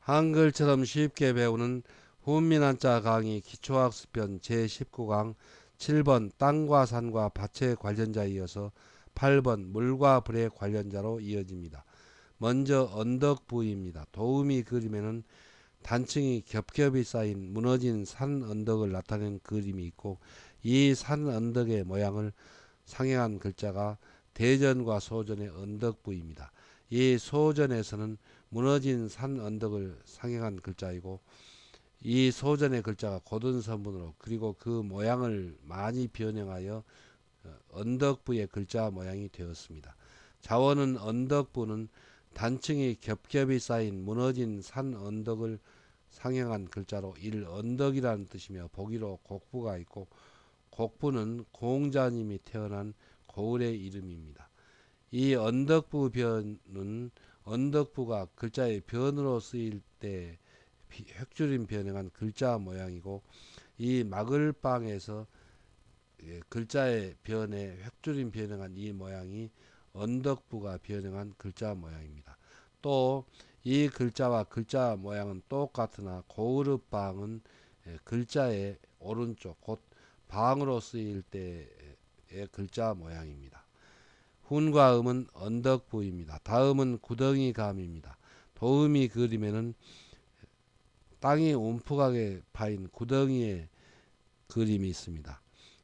한글처럼 쉽게 배우는 훈민한자 강의 기초학습편 제19강 7번 땅과 산과 밭에 관련자에 이어서 8번 물과 불의 관련자로 이어집니다. 먼저 언덕부입니다. 도우미 그림에는 단층이 겹겹이 쌓인 무너진 산 언덕을 나타내는 그림이 있고, 이 산 언덕의 모양을 상행한 글자가 대전과 소전의 언덕부입니다. 이 소전에서는 무너진 산 언덕을 상행한 글자이고, 이 소전의 글자가 고든 선분으로 그리고 그 모양을 많이 변형하여 언덕부의 글자 모양이 되었습니다. 자원은 언덕부는 단층이 겹겹이 쌓인 무너진 산 언덕을 상행한 글자로 언덕이라는 뜻이며, 보기로 곡부가 있고, 곡부는 공자님이 태어난 고을의 이름입니다. 이 언덕부 변은 언덕부가 글자의 변으로 쓰일 때 획줄임 변형한 글자 모양이고, 이 마글방에서 글자의 변에 획줄임 변형한 이 모양이 언덕부가 변형한 글자 모양입니다. 또 이 글자와 글자 모양은 똑같으나 고으릇방은 글자의 오른쪽 곧 방으로 쓰일 때의 글자 모양입니다. 훈과 음은 언덕부입니다. 다음은 구덩이감입니다. 도음이 그림에는 땅이 움푹하게 파인 구덩이의 그림이 있습니다.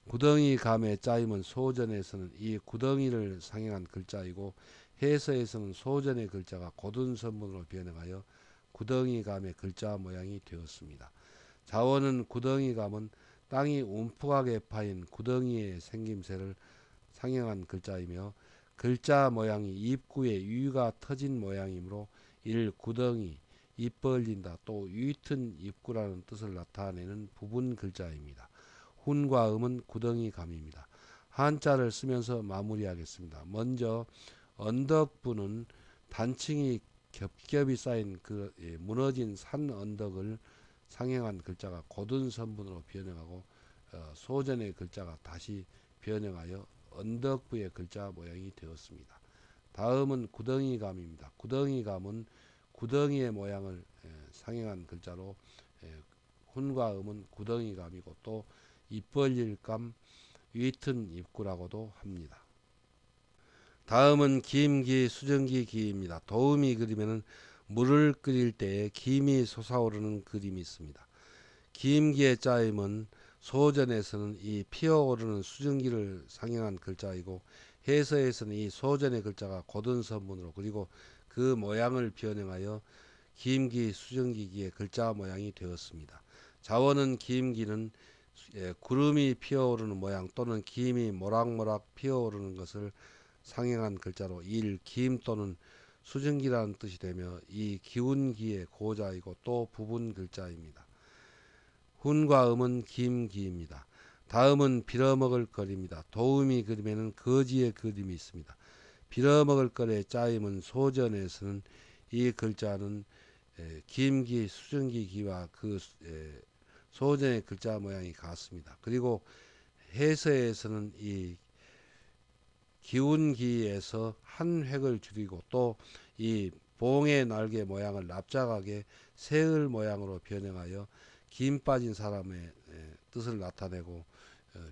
구덩이 감의 짜임은 소전에서는 이 구덩이를 상행한 글자이고, 해서에서는 소전의 글자가 고든 선분으로 변형하여 구덩이 감의 글자 모양이 되었습니다. 자원은 구덩이 감은 땅이 움푹하게 파인 구덩이의 생김새를 상행한 글자이며, 글자 모양이 입구에 위가 터진 모양이므로 구덩이, 입 벌린다, 또 위튼 입구라는 뜻을 나타내는 부분 글자입니다. 훈과 음은 구덩이감입니다. 한자를 쓰면서 마무리하겠습니다. 먼저 언덕부는 단층이 겹겹이 쌓인 무너진 산 언덕을 상행한 글자가 고든 선분으로 변형하고, 소전의 글자가 다시 변형하여 언덕부의 글자 모양이 되었습니다. 다음은 구덩이감입니다. 구덩이감은 구덩이의 모양을 상행한 글자로 훈과 음은 구덩이감이고, 또 입벌릴감, 위튼 입구라고도 합니다. 다음은 김기, 수정기 기입니다. 도우미 그림에는 물을 끓일 때에 김이 솟아오르는 그림이 있습니다. 김기의 짜임은 소전에서는 이 피어오르는 수증기를 상행한 글자이고, 해서에서는 이 소전의 글자가 고든 선분으로 그리고 그 모양을 변형하여 김기, 수증기기의 글자 모양이 되었습니다. 자원은 김기는 구름이 피어오르는 모양 또는 김이 모락모락 피어오르는 것을 상행한 글자로 김 또는 수증기라는 뜻이 되며, 이 기운기의 고자이고 또 부분 글자입니다. 훈과 음은 김기입니다. 다음은 빌어먹을 거리입니다. 도우미 그림에는 거지의 그림이 있습니다. 빌어먹을 거리의 짜임은 소전에서는 이 글자는 김기, 수증기 기와 그 소전의 글자 모양이 같습니다. 그리고 해서에서는 이 기운기에서 한 획을 줄이고, 또 이 봉의 날개 모양을 납작하게 새을 모양으로 변형하여 김 빠진 사람의 뜻을 나타내고,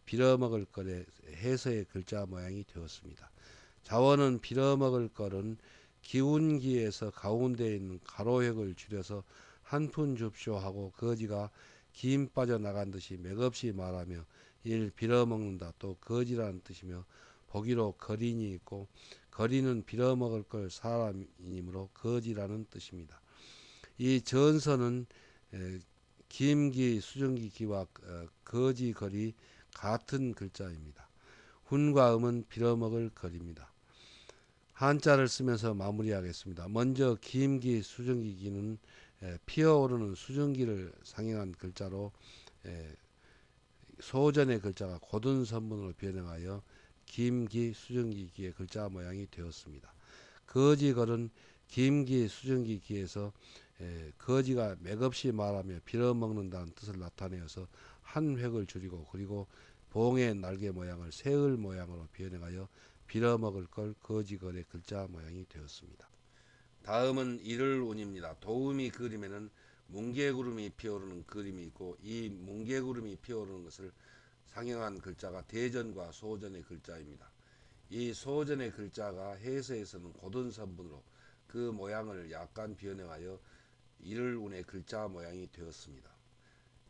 빌어먹을 걸의 해서의 글자 모양이 되었습니다. 자원은 빌어먹을 걸은 기운기에서 가운데 있는 가로획을 줄여서 한푼 줍쇼 하고, 거지가 김 빠져나간 듯이 맥없이 말하며 빌어먹는다, 또 거지라는 뜻이며, 보기로 거린이 있고, 거린은 빌어먹을 걸 사람이므로 거지라는 뜻입니다. 이 전서는 김기, 수정기 기와 거지 거리 같은 글자입니다. 훈과 음은 빌어먹을 거리입니다. 한자를 쓰면서 마무리하겠습니다. 먼저 김기, 수정기 기는 피어오르는 수정기를 상행한 글자로 소전의 글자가 고든 선분으로 변형하여 김기, 수정기 기의 글자 모양이 되었습니다. 거지걸은 김기, 수정기 기에서 거지가 맥없이 말하며 빌어먹는다는 뜻을 나타내어서 한 획을 줄이고, 그리고 봉의 날개 모양을 새을 모양으로 변형하여 빌어먹을 걸 거지걸의 글자 모양이 되었습니다. 다음은 일을운입니다. 도우미 그림에는 뭉게구름이 피어오르는 그림이 있고, 이 뭉게구름이 피어오르는 것을 상형한 글자가 대전과 소전의 글자입니다. 이 소전의 글자가 해서에서는 고든 선분으로 그 모양을 약간 변형하여 일을운의 글자 모양이 되었습니다.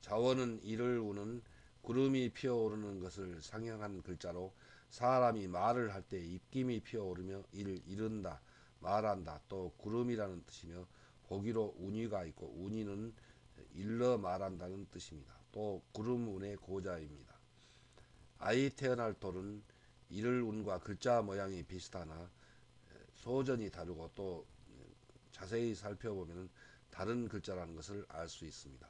자원은 일을운은 구름이 피어오르는 것을 상형한 글자로 사람이 말을 할 때 입김이 피어오르며 이른다, 말한다, 또 구름이라는 뜻이며 보기로 운위가 있고 운위는 일러 말한다는 뜻입니다. 또 구름운의 고자입니다. 아이 태어날 돌은 일을운과 글자 모양이 비슷하나 소전이 다르고 또 자세히 살펴보면 다른 글자라는 것을 알 수 있습니다.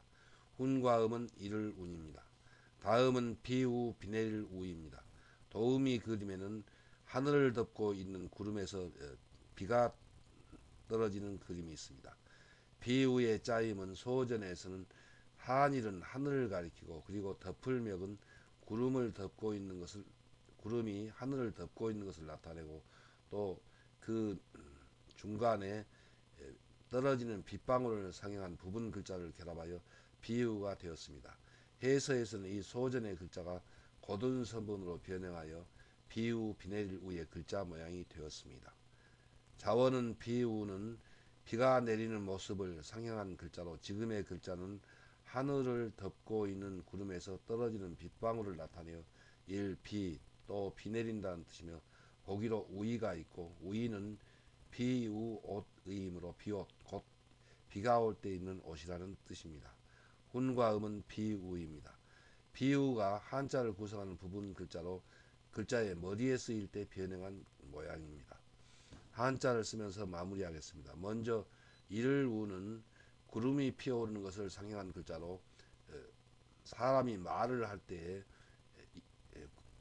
훈과 음은 이를 운입니다. 다음은 비우 비내릴 우입니다. 도우미 그림에는 하늘을 덮고 있는 구름에서 비가 떨어지는 그림이 있습니다. 비우의 짜임은 소전에서는 한일은 하늘을 가리키고, 그리고 덮을멱은 구름을 덮고 있는 것을, 구름이 하늘을 덮고 있는 것을 나타내고, 또 그 중간에 떨어지는 빗방울을 상징한 부분 글자를 결합하여 비유가 되었습니다. 해서에서는 이 소전의 글자가 고든 선분으로 변형하여 비유 비내릴 우의 글자 모양이 되었습니다. 자원은 비유는 비가 내리는 모습을 상형한 글자로, 지금의 글자는 하늘을 덮고 있는 구름에서 떨어지는 빗방울을 나타내어 비, 또 비 내린다는 뜻이며 보기로 우위가 있고, 우위는 비우옷의이므로 비옷, 곧 비가 올 때 입는 옷이라는 뜻입니다. 훈과 음은 비우입니다. 비우가 한자를 구성하는 부분 글자로 글자의 머리에 쓰일 때 변형한 모양입니다. 한자를 쓰면서 마무리하겠습니다. 먼저 일우는 구름이 피어오르는 것을 상징한 글자로, 사람이 말을 할 때에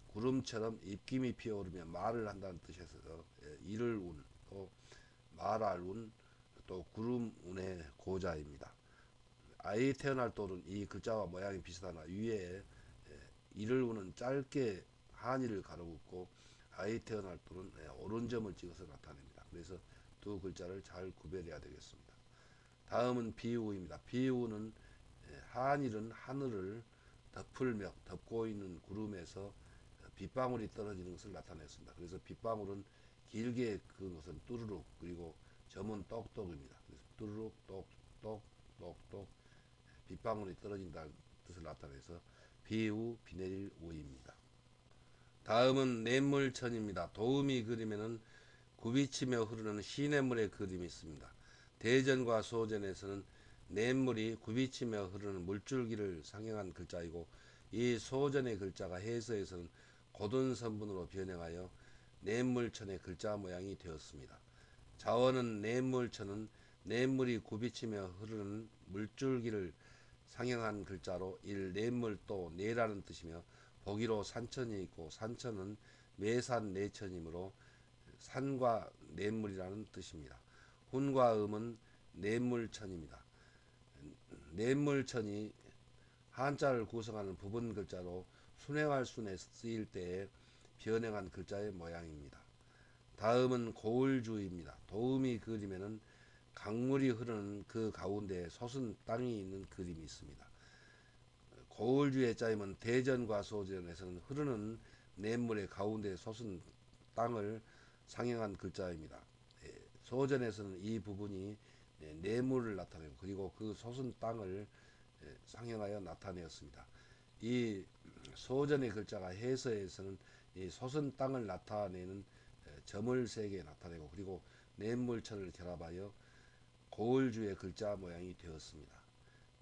구름처럼 입김이 피어오르며 말을 한다는 뜻에서 일을운, 또 말할운, 또 구름운의 고자입니다. 아이 태어날 돌은 이 글자와 모양이 비슷하나 위에 일을운은 짧게 한이를 가로긋고 아이 태어날 돌은 오른점을 찍어서 나타냅니다. 그래서 두 글자를 잘 구별해야 되겠습니다. 다음은 비우입니다. 비우는 한일은 하늘을 덮을멱, 덮고 있는 구름에서 빗방울이 떨어지는 것을 나타냈습니다. 그래서 빗방울은 길게 그 것은 뚜루룩, 그리고 점은 똑똑입니다. 그래서 뚜루룩, 똑똑, 똑똑, 빗방울이 떨어진다는 뜻을 나타내서 비우, 비내릴 우입니다. 다음은 냇물천입니다. 도우미 그림에는 굽이치며 흐르는 시냇물의 그림이 있습니다. 대전과 소전에서는 냇물이 굽이치며 흐르는 물줄기를 상징한 글자이고, 이 소전의 글자가 해서에서는 고든 선분으로 변형하여 냇물천의 글자 모양이 되었습니다. 자원은 냇물천은 냇물이 굽이치며 흐르는 물줄기를 상형한 글자로 냇물 또 내라는 뜻이며 보기로 산천이 있고, 산천은 매산 내천이므로 산과 냇물이라는 뜻입니다. 훈과 음은 냇물천입니다. 냇물천이 한자를 구성하는 부분 글자로 순행할 순에 쓰일 때에 변형한 글자의 모양입니다. 다음은 고을주입니다. 도우미 그림에는 강물이 흐르는 그 가운데 솟은 땅이 있는 그림이 있습니다. 고을주의 짜임은 대전과 소전에서는 흐르는 냇물의 가운데 솟은 땅을 상형한 글자입니다. 소전에서는 이 부분이 뇌물을 나타내고, 그리고 그 솟은 땅을 상형하여 나타내었습니다. 이 소전의 글자가 해서에서는 이 솟은 땅을 나타내는 점을 3개 나타내고, 그리고 냇물천을 결합하여 고을주의 글자 모양이 되었습니다.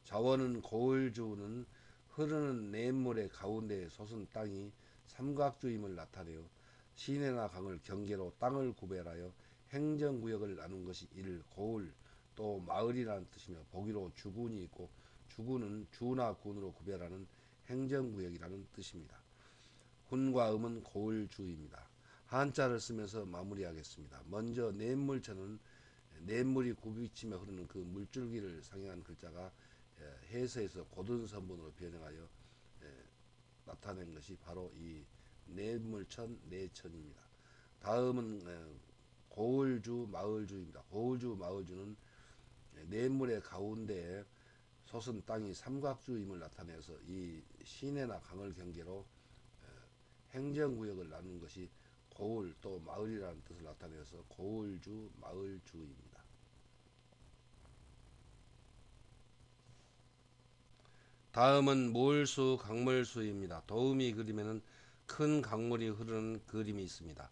자원은 고을주는 흐르는 냇물의 가운데 솟은 땅이 삼각주임을 나타내어 시내나 강을 경계로 땅을 구별하여 행정구역을 나눈 것이 고을, 또 마을이라는 뜻이며 보기로 주군이 있고, 주군은 주나 군으로 구별하는 행정구역이라는 뜻입니다. 훈과 음은 고을주입니다. 한자를 쓰면서 마무리하겠습니다. 먼저 냇물천은 냇물이 굽이치며 흐르는 그 물줄기를 상징한 글자가 해서에서 고든 선분으로 변형하여 나타낸 것이 바로 이 냇물천, 내천입니다. 다음은 고을주, 마을주입니다. 고을주, 마을주는 냇물의 가운데에 솟은 땅이 삼각주임을 나타내서 이 시내나 강을 경계로 행정구역을 나눈 것이 고을 또 마을이라는 뜻을 나타내서 고을주, 마을주입니다. 다음은 몰수, 강물수입니다. 도우미 그림에는 큰 강물이 흐르는 그림이 있습니다.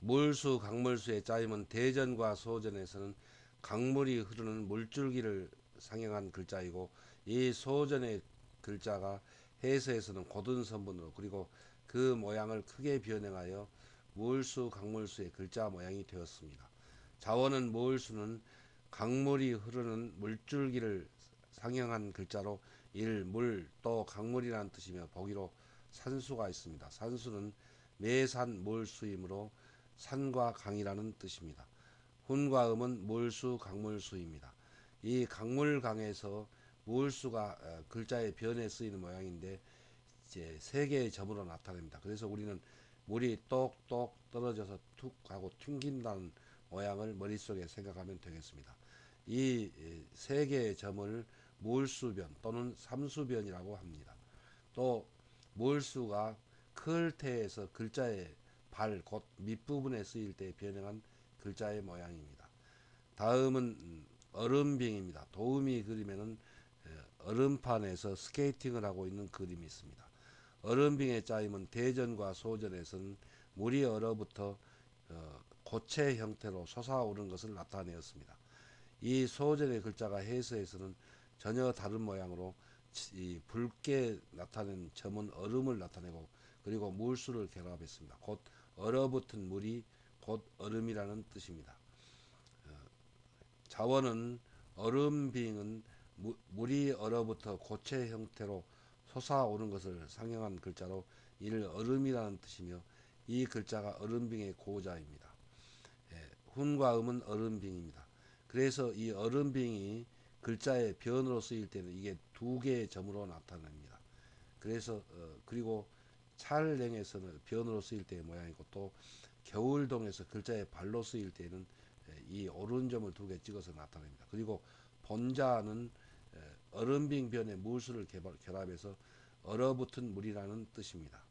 몰수, 강물수의 짜임은 대전과 소전에서는 강물이 흐르는 물줄기를 상징한 글자이고, 이 소전의 글자가 해서에서는 고든 선분으로 그리고 그 모양을 크게 변형하여 몰수, 강물수의 글자 모양이 되었습니다. 자원은 몰수는 강물이 흐르는 물줄기를 상형한 글자로 일, 물, 또 강물이라는 뜻이며 보기로 산수가 있습니다. 산수는 매산 몰수이므로 산과 강이라는 뜻입니다. 훈과 음은 몰수, 강물수입니다. 이 강물강에서 몰수가 글자의 변에 쓰이는 모양인데 이제 세 개의 점으로 나타냅니다. 그래서 우리는 물이 똑똑 떨어져서 툭 하고 튕긴다는 모양을 머릿속에 생각하면 되겠습니다. 이 세 개의 점을 몰수변 또는 삼수변이라고 합니다. 또 몰수가 클테에서 글자의 발, 곧 밑부분에 쓰일 때 변형한 글자의 모양입니다. 다음은 얼음빙입니다. 도우미 그림에는 얼음판에서 스케이팅을 하고 있는 그림이 있습니다. 얼음빙의 짜임은 대전과 소전에서는 물이 얼어붙어 고체 형태로 솟아오른 것을 나타내었습니다. 이 소전의 글자가 해서에서는 전혀 다른 모양으로 이 붉게 나타낸 점은 얼음을 나타내고 그리고 물수를 결합했습니다. 곧 얼어붙은 물이 곧 얼음이라는 뜻입니다. 자원은 얼음빙은 물이 얼어붙어 고체 형태로 솟아오른 것을 상징한 글자로 이를 얼음이라는 뜻이며 이 글자가 얼음빙의 고자입니다. 훈과 음은 얼음빙입니다. 그래서 이 얼음빙이 글자의 변으로 쓰일 때는 이게 두 개의 점으로 나타납니다. 그래서 그리고 찰랭에서는 변으로 쓰일 때의 모양이고 또 겨울동에서 글자의 발로 쓰일 때는 이 오른점을 두 개 찍어서 나타냅니다. 그리고 본자는 얼음빙 변에 물수를 결합해서 얼어붙은 물이라는 뜻입니다.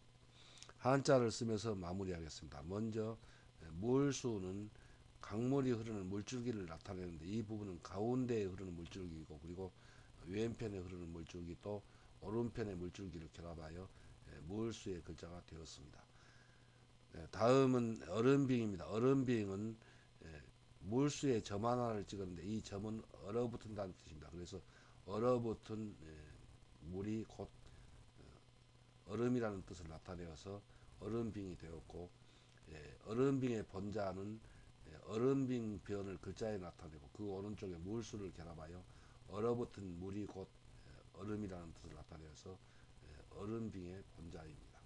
한자를 쓰면서 마무리하겠습니다. 먼저 물수는 강물이 흐르는 물줄기를 나타내는데 이 부분은 가운데에 흐르는 물줄기이고 그리고 왼편에 흐르는 물줄기 또 오른편의 물줄기를 결합하여 물수의 글자가 되었습니다. 다음은 얼음빙입니다. 얼음빙은 물수에 점 하나를 찍었는데 이 점은 얼어붙은다는 뜻입니다. 그래서 얼어붙은 물이 곧 얼음이라는 뜻을 나타내어서 얼음빙이 되었고 얼음빙의 본자는 얼음빙 변을 글자에 나타내고 그 오른쪽에 물수를 결합하여 얼어붙은 물이 곧 얼음이라는 뜻을 나타내어서 얼음빙의 본자입니다.